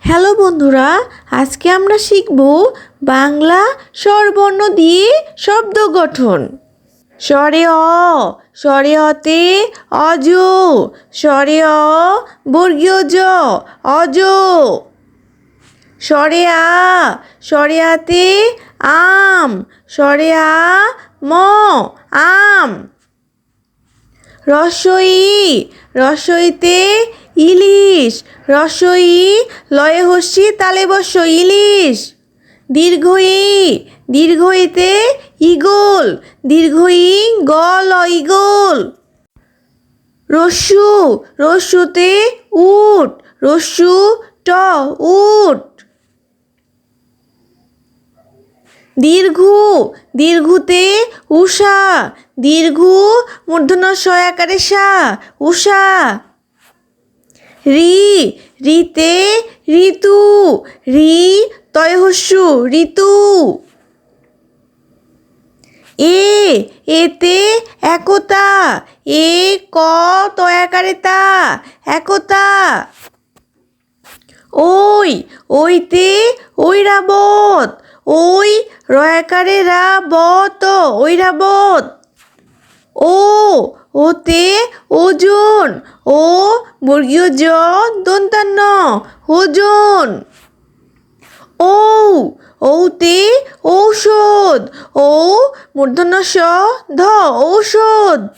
Hello বন্ধুরা, আজকে আমরা শিখব বাংলা স্বরবর্ণ দিয়ে শব্দ গঠন। স্বরে অ, স্বরে অতে অজ, স্বরে অ বর্গীয় জ অজ। স্বরে আ, স্বরে আতে আম, স্বরে আ ম আম। রস্বই, রস্বইতে ইলিশ, রস্বই লয়ে হস্যি তালে বস্য ইলিশ। দীর্ঘই, দীর্ঘইতে ইগল, দীর্ঘই গ ল ইগল। রস্যু, রস্যুতে উট, রস্যু ট উট। দীর্ঘু, দীর্ঘুতে উষা, দীর্ঘু মূর্ধন্য ষ আকারে সা উষা। রি, রিতে ঋতু, রি তয় হস্যু ঋতু। এ, এতে একতা, এ ক তয় আকারে তা একতা। ওই, ওইতে ঐরাবত, ওই রয়াকারে রা বত ঐরাবত। ও, ওতে ওজন, ও বর্গীয় জ দন্তান্ন ওজন। ঔ, ঔতে ঔষধ, ঔ মূর্ধন্য ষ ধ ঔষধ।